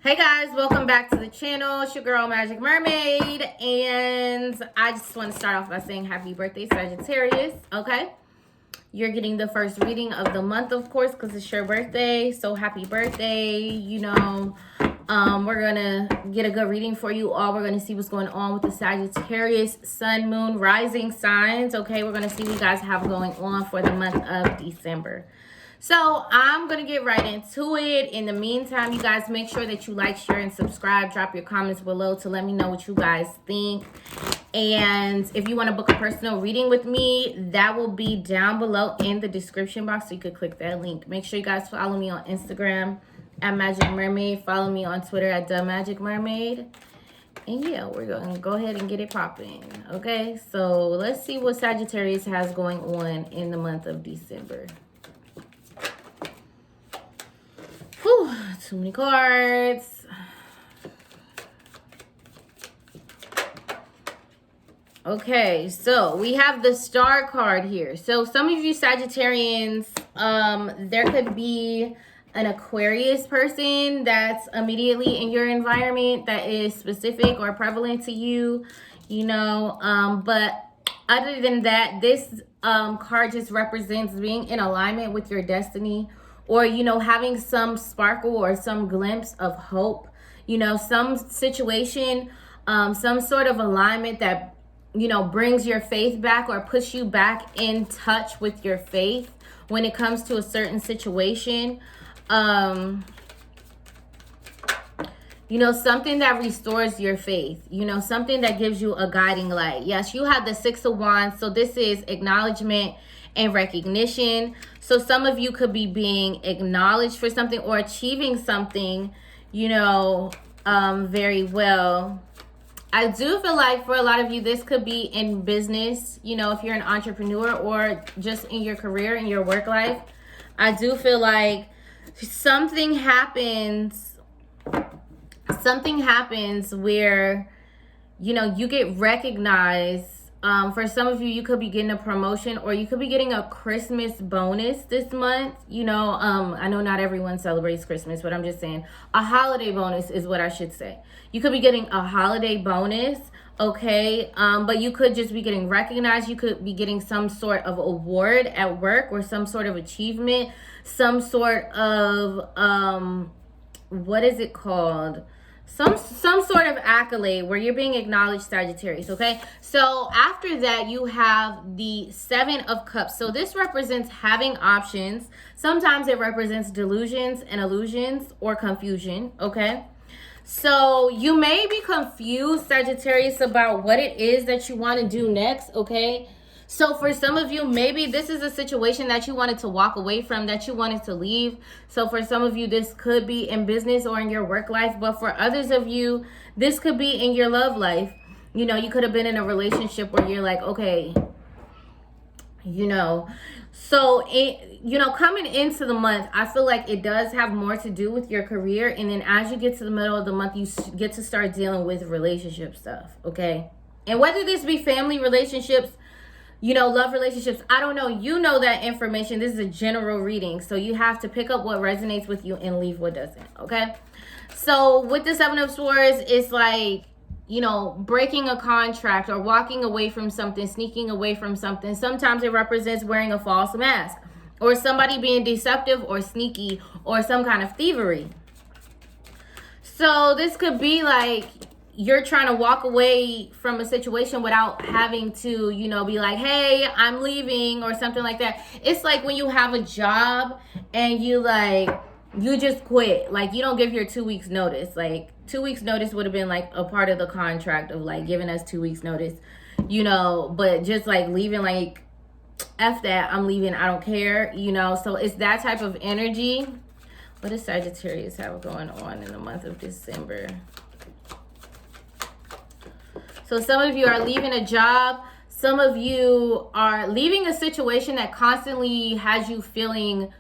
Hey guys, welcome back to the channel. It's your girl Magic Mermaid, and I just want to start off by saying happy birthday, Sagittarius. Okay, you're getting the first reading of the month, of course, because it's your birthday. So happy birthday. We're gonna get a good reading for you all. We're gonna see what's going on with the Sagittarius sun, moon, rising signs. Okay, we're gonna see what you guys have going on for the month of December. So I'm going to get right into it. In the meantime, you guys make sure that you like, share, and subscribe. Drop your comments below to let me know what you guys think. And if you want to book a personal reading with me, that will be down below in the description box. So you could click that link. Make sure you guys follow me on Instagram at Magic Mermaid. Follow me on Twitter at The Magic Mermaid. And yeah, we're going to go ahead and get it popping. Okay, so let's see what Sagittarius has going on in the month of December. Whew, too many cards. Okay, so we have the Star card here. So some of you Sagittarians, there could be an Aquarius person that's immediately in your environment that is specific or prevalent to you, but other than that, this card just represents being in alignment with your destiny, or, having some sparkle or some glimpse of hope, some situation, some sort of alignment that, brings your faith back or puts you back in touch with your faith when it comes to a certain situation. Something that restores your faith, something that gives you a guiding light. Yes, you have the Six of Wands. So this is acknowledgement and recognition. So some of you could be being acknowledged for something or achieving something, very well. I do feel like for a lot of you, this could be in business, if you're an entrepreneur, or just in your career, in your work life. I do feel like something happens where, you get recognized. For some of you, you could be getting a promotion, or you could be getting a Christmas bonus this month. I know not everyone celebrates Christmas, but I'm just saying a holiday bonus is what I should say. You could be getting a holiday bonus, okay? But you could just be getting recognized. You could be getting some sort of award at work, or some sort of achievement, some sort of, what is it called? Some sort of accolade where you're being acknowledged, Sagittarius, okay? So after that, you have the Seven of Cups. So this represents having options. Sometimes it represents delusions and illusions or confusion, okay? So you may be confused, Sagittarius, about what it is that you want to do next, okay? So for some of you, maybe this is a situation that you wanted to walk away from, that you wanted to leave. So for some of you, this could be in business or in your work life. But for others of you, this could be in your love life. You could have been in a relationship where you're like, okay, So, coming into the month, I feel like it does have more to do with your career. And then as you get to the middle of the month, you get to start dealing with relationship stuff, okay? And whether this be family relationships, love relationships, I don't know. You know that information. This is a general reading. So you have to pick up what resonates with you and leave what doesn't, okay? So with the Seven of Swords, it's like, breaking a contract or walking away from something, sneaking away from something. Sometimes it represents wearing a false mask, or somebody being deceptive or sneaky, or some kind of thievery. So this could be like, you're trying to walk away from a situation without having to, be like, hey, I'm leaving, or something like that. It's like when you have a job and you just quit. Like, you don't give your 2 weeks notice. Like, 2 weeks notice would have been like a part of the contract of like giving us 2 weeks notice, but just like leaving, like, F that, I'm leaving, I don't care, So it's that type of energy. What does Sagittarius have going on in the month of December? So some of you are leaving a job. Some of you are leaving a situation that constantly has you feeling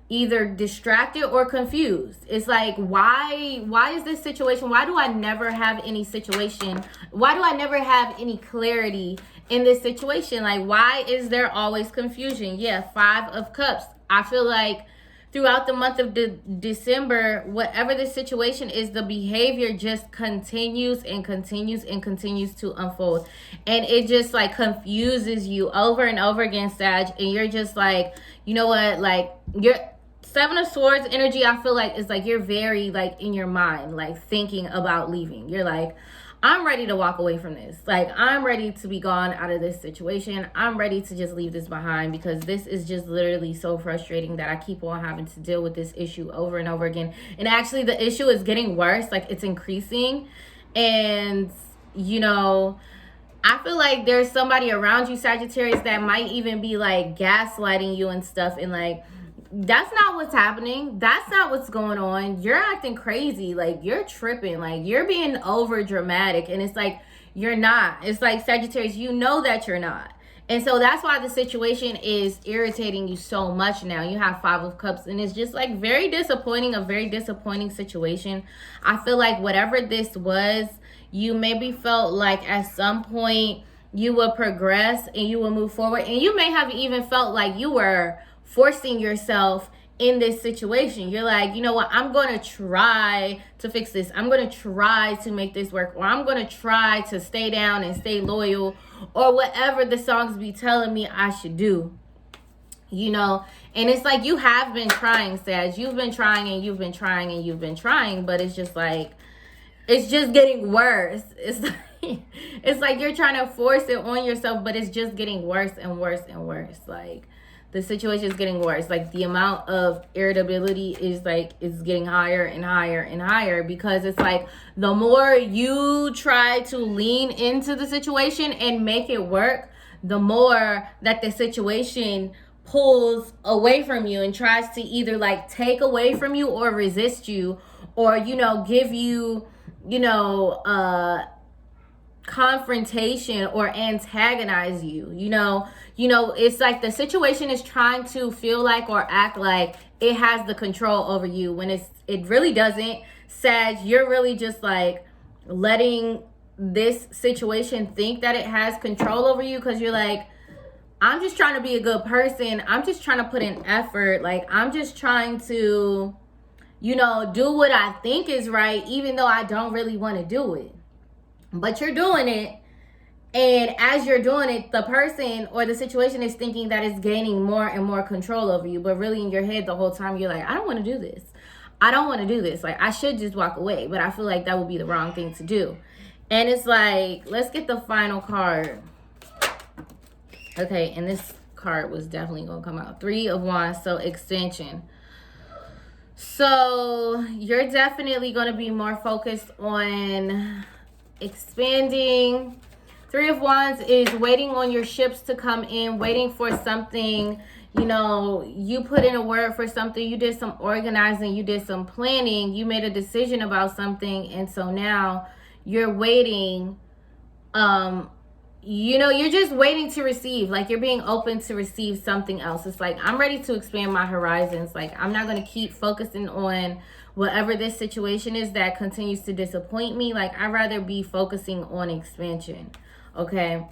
either distracted or confused. It's like, why is this situation? Why do I never have any situation? Why do I never have any clarity in this situation? Like, why is there always confusion? Yeah, Five of Cups. I feel like throughout the month of December, whatever the situation is, the behavior just continues and continues and continues to unfold. And it just like confuses you over and over again, Sag. And you're just like, you know what? Like, you're Seven of Swords energy, I feel like, is like you're very like in your mind, like thinking about leaving. You're like, I'm ready to walk away from this. Like, I'm ready to be gone out of this situation. I'm ready to just leave this behind because this is just literally so frustrating that I keep on having to deal with this issue over and over again. And actually, the issue is getting worse. Like, it's increasing. And, you know, I feel like there's somebody around you, Sagittarius, that might even be like gaslighting you and stuff. And like, that's not what's happening. That's not what's going on. You're acting crazy. Like, you're tripping. Like, you're being over dramatic. And it's like, you're not. It's like, Sagittarius, you know that you're not. And so that's why the situation is irritating you so much now. You have Five of Cups, and it's just like very disappointing, a very disappointing situation. I feel like whatever this was, you maybe felt like at some point you will progress and you will move forward. And you may have even felt like you were forcing yourself in this situation. You're like, you know what, I'm going to try to fix this. I'm going to try to make this work, or I'm going to try to stay down and stay loyal, or whatever the songs be telling me I should do, you know. And it's like, you have been trying, Sag. You've been trying and you've been trying and you've been trying, but it's just like, it's just getting worse. It's like, it's like you're trying to force it on yourself, but it's just getting worse and worse and worse. Like, the situation is getting worse. Like, the amount of irritability is like, is getting higher and higher and higher, because it's like, the more you try to lean into the situation and make it work, the more that the situation pulls away from you and tries to either like take away from you or resist you, or, you know, give you, you know, confrontation or antagonize you. You know, it's like the situation is trying to feel like or act like it has the control over you, when it really doesn't. Sag, you're really just like letting this situation think that it has control over you, because you're like, I'm just trying to be a good person. I'm just trying to put in effort. Like, I'm just trying to, you know, do what I think is right, even though I don't really want to do it. But you're doing it, and as you're doing it, the person or the situation is thinking that it's gaining more and more control over you. But really, in your head the whole time, you're like, I don't want to do this. I don't want to do this. Like, I should just walk away, but I feel like that would be the wrong thing to do. And it's like, let's get the final card. Okay, and this card was definitely going to come out. Three of Wands, so extension. So you're definitely going to be more focused on expanding. Three of Wands is waiting on your ships to come in, waiting for something. You know, you put in a word for something, you did some organizing, you did some planning, you made a decision about something, and so now you're waiting. You know, you're just waiting to receive. Like, you're being open to receive something else. It's like, I'm ready to expand my horizons. Like, I'm not going to keep focusing on whatever this situation is that continues to disappoint me. Like, I'd rather be focusing on expansion. Okay,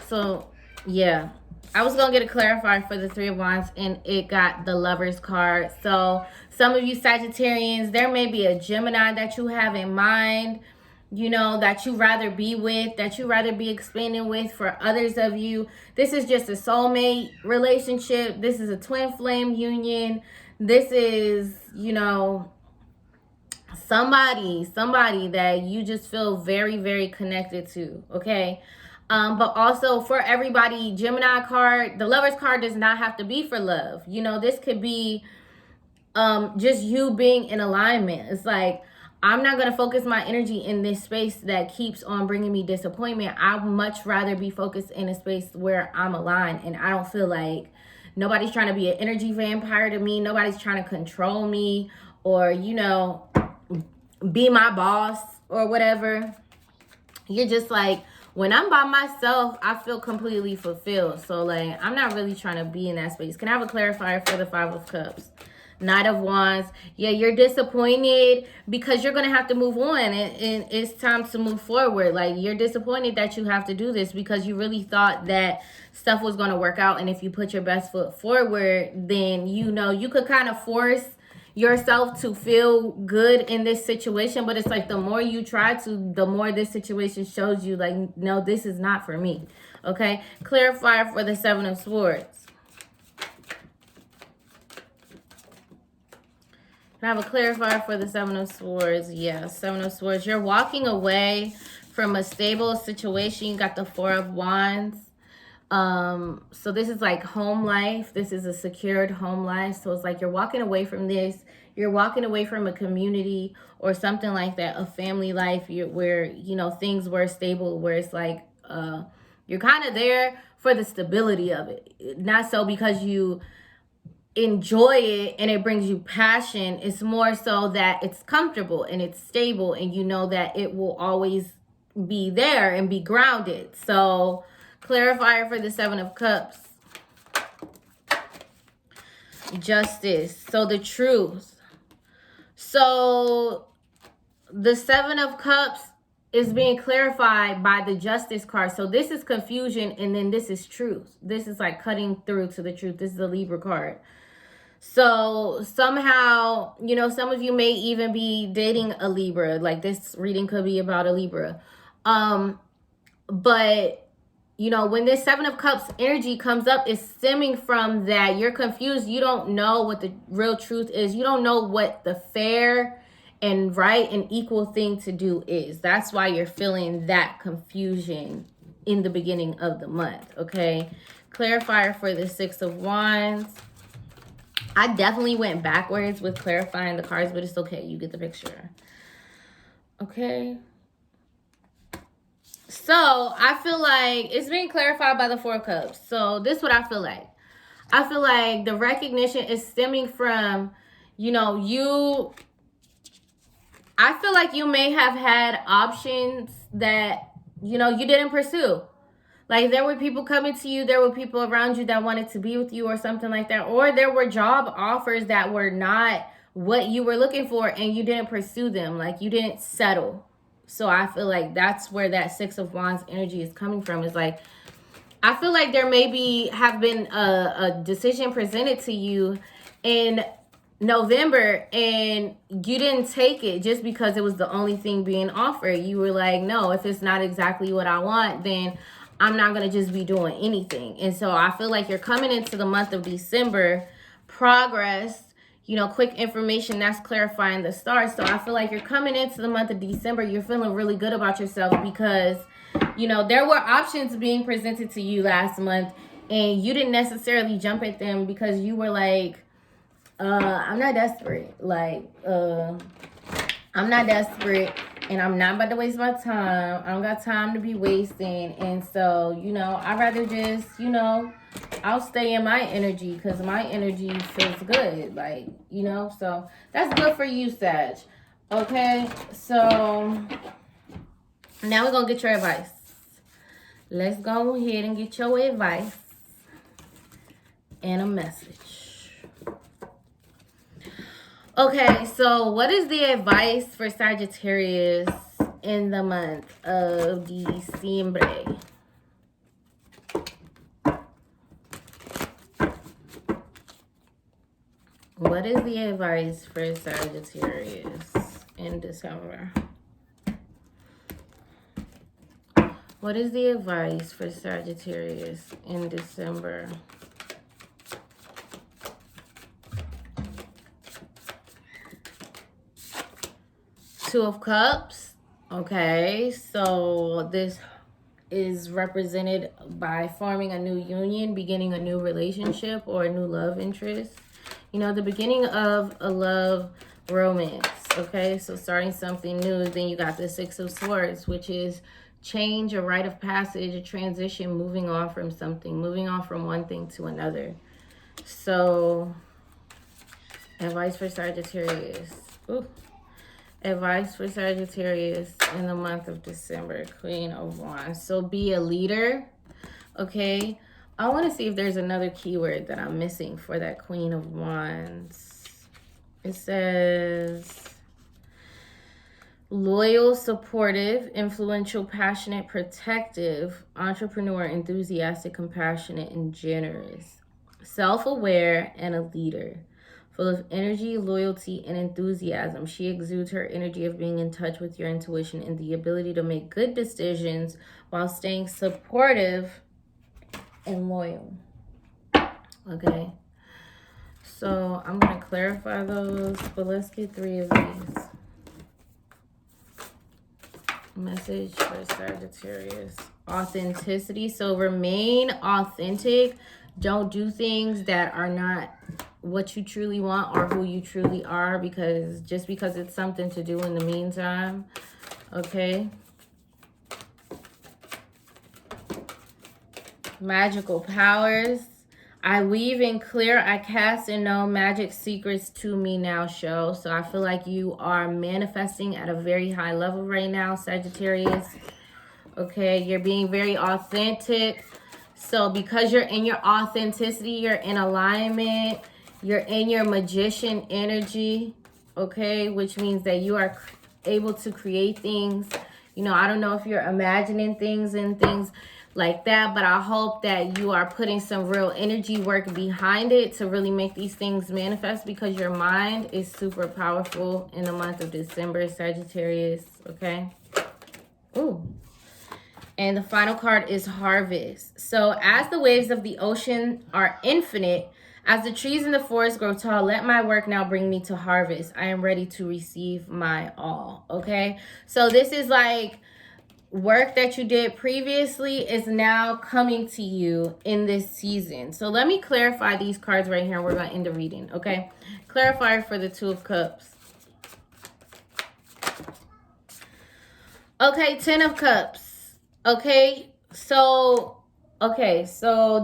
so yeah, I was gonna get a clarifier for the Three of Wands, and it got the Lovers card. So some of you Sagittarians, there may be a Gemini that you have in mind, you know, that you rather be with, that you rather be expanding with. For others of you, this is just a soulmate relationship. This is a twin flame union. This is, you know, somebody that you just feel very, very connected to. Okay. But also for everybody, Gemini card, the Lovers card does not have to be for love. You know, this could be just you being in alignment. It's like, I'm not going to focus my energy in this space that keeps on bringing me disappointment. I'd much rather be focused in a space where I'm aligned and I don't feel like nobody's trying to be an energy vampire to me. Nobody's trying to control me or, you know, be my boss or whatever. You're just like, when I'm by myself, I feel completely fulfilled. So, like, I'm not really trying to be in that space. Can I have a clarifier for the Five of Cups? Knight of Wands. Yeah, you're disappointed because you're going to have to move on, and it's time to move forward. Like, you're disappointed that you have to do this because you really thought that stuff was going to work out. And if you put your best foot forward, then, you know, you could kind of force yourself to feel good in this situation. But it's like the more you try to, the more this situation shows you like, no, this is not for me. Okay, clarifier for the Seven of Swords. I have a clarifier for the Seven of Swords. Yeah, Seven of Swords. You're walking away from a stable situation. You got the Four of Wands. So this is like home life. This is a secured home life. So it's like you're walking away from this. You're walking away from a community or something like that, a family life where, you know, things were stable, where it's like you're kind of there for the stability of it. Not so because you enjoy it and it brings you passion. It's more so that it's comfortable and it's stable and you know that it will always be there and be grounded. So clarifier for the Seven of Cups. Justice. So the truth. So the Seven of Cups is being clarified by the Justice card. So this is confusion and then this is truth. This is like cutting through to the truth. This is the Libra card. So somehow, you know, some of you may even be dating a Libra. Like this reading could be about a Libra. But, you know, when this Seven of Cups energy comes up, it's stemming from that you're confused. You don't know what the real truth is. You don't know what the fair and right and equal thing to do is. That's why you're feeling that confusion in the beginning of the month, okay? Clarifier for the Six of Wands. I definitely went backwards with clarifying the cards, but it's okay. You get the picture. Okay. So I feel like it's being clarified by the Four of Cups. So this is what I feel like. I feel like the recognition is stemming from, you know, I feel like you may have had options that, you know, you didn't pursue. Like there were people coming to you, there were people around you that wanted to be with you or something like that. Or there were job offers that were not what you were looking for and you didn't pursue them. Like you didn't settle. So I feel like that's where that Six of Wands energy is coming from. Is like, I feel like there maybe have been a decision presented to you in November and you didn't take it just because it was the only thing being offered. You were like, no, if it's not exactly what I want, then I'm not going to just be doing anything. And so I feel like you're coming into the month of December, progress, you know, quick information, that's clarifying the stars. So I feel like you're coming into the month of December, you're feeling really good about yourself because, you know, there were options being presented to you last month and you didn't necessarily jump at them because you were like, I'm not desperate. Like, I'm not desperate and I'm not about to waste my time. I don't got time to be wasting. And so, you know, I'd rather just, you know, I'll stay in my energy because my energy feels good. Like, you know, so that's good for you, Sag. Okay, so now we're going to get your advice. Let's go ahead and get your advice and a message. Okay, so what is the advice for Sagittarius in the month of December? What is the advice for Sagittarius in December? What is the advice for Sagittarius in December? Two of Cups. Okay, so this is represented by forming a new union, beginning a new relationship or a new love interest. You know, the beginning of a love romance. Okay, so starting something new. Then you got the Six of Swords, which is change, a rite of passage, a transition, moving on from something, moving on from one thing to another. So, advice for Sagittarius. Ooh. Advice for Sagittarius in the month of December, Queen of Wands. So be a leader, okay? I want to see if there's another keyword that I'm missing for that Queen of Wands. It says loyal, supportive, influential, passionate, protective, entrepreneur, enthusiastic, compassionate, and generous. Self-aware and a leader. Full of energy, loyalty, and enthusiasm. She exudes her energy of being in touch with your intuition and the ability to make good decisions while staying supportive and loyal. Okay. So I'm going to clarify those, but let's get 3 of these. Message for Sagittarius. Authenticity. So remain authentic. Don't do things that are not what you truly want or who you truly are, because just because it's something to do in the meantime. Okay. Magical powers. I weave and clear, I cast and know magic secrets to me now show. So I feel like you are manifesting at a very high level right now, Sagittarius. Okay, you're being very authentic. So because you're in your authenticity, you're in alignment, you're in your magician energy, okay, which means that you are able to create things. You know, I don't know if you're imagining things and things like that, but I hope that you are putting some real energy work behind it to really make these things manifest, because your mind is super powerful in the month of December, Sagittarius, okay? Ooh. And the final card is Harvest. So as the waves of the ocean are infinite, as the trees in the forest grow tall, let my work now bring me to harvest. I am ready to receive my all, okay? So this is like work that you did previously is now coming to you in this season. So let me clarify these cards right here. We're going to end the reading, okay? Clarifier for the 2 of Cups. Okay, 10 of Cups. Okay, so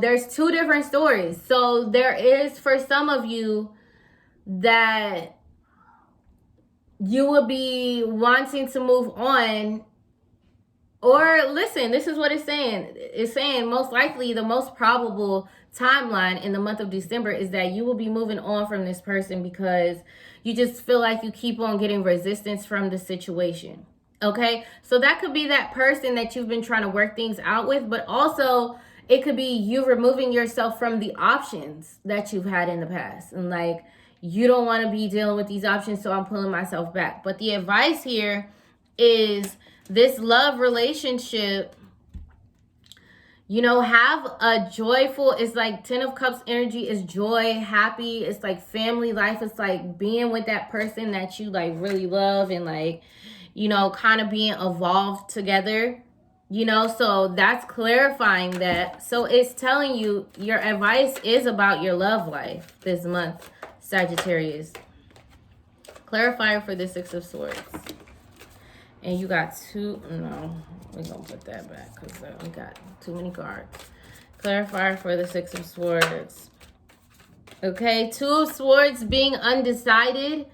there's 2 different stories. So there is, for some of you, that you will be wanting to move on. Or listen, this is what it's saying. It's saying most likely the most probable timeline in the month of December is that you will be moving on from this person because you just feel like you keep on getting resistance from the situation. Okay, so that could be that person that you've been trying to work things out with, but also it could be you removing yourself from the options that you've had in the past. And like, you don't want to be dealing with these options, so I'm pulling myself back. But the advice here is this love relationship, you know, have a joyful, it's like 10 of Cups energy is joy, happy. It's like family life. It's like being with that person that you like really love and like, you know, kind of being evolved together, you know, so that's clarifying that. So it's telling you your advice is about your love life this month, Sagittarius. Clarifier for the 6 of Swords. And you got 2, no, we're going to put that back because we got too many cards. Clarifier for the 6 of Swords. Okay, 2 of Swords being undecided.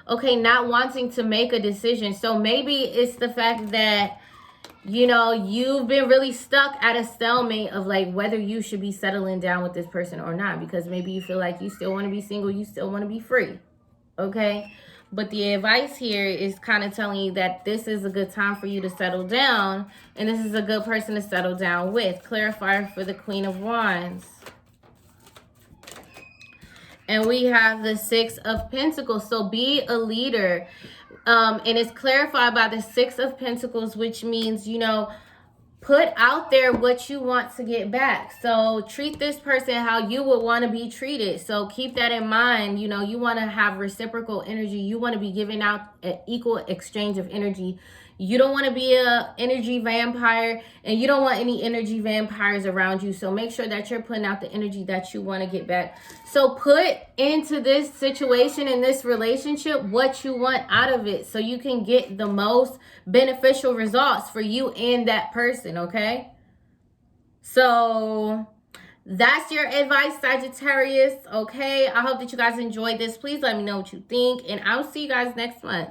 Okay, not wanting to make a decision. So maybe it's the fact that, you know, you've been really stuck at a stalemate of like whether you should be settling down with this person or not. Because maybe you feel like you still want to be single, you still want to be free. Okay? But the advice here is kind of telling you that this is a good time for you to settle down. And this is a good person to settle down with. Clarifier for the Queen of Wands. And we have the 6 of Pentacles. So be a leader. And it's clarified by the 6 of Pentacles, which means, you know, put out there what you want to get back. So treat this person how you would want to be treated. So keep that in mind. You know, you want to have reciprocal energy. You want to be giving out an equal exchange of energy. You don't want to be a energy vampire, and you don't want any energy vampires around you. So make sure that you're putting out the energy that you want to get back. So put into this situation, in this relationship, what you want out of it so you can get the most beneficial results for you and that person, okay? So that's your advice, Sagittarius, okay? I hope that you guys enjoyed this. Please let me know what you think, and I'll see you guys next month.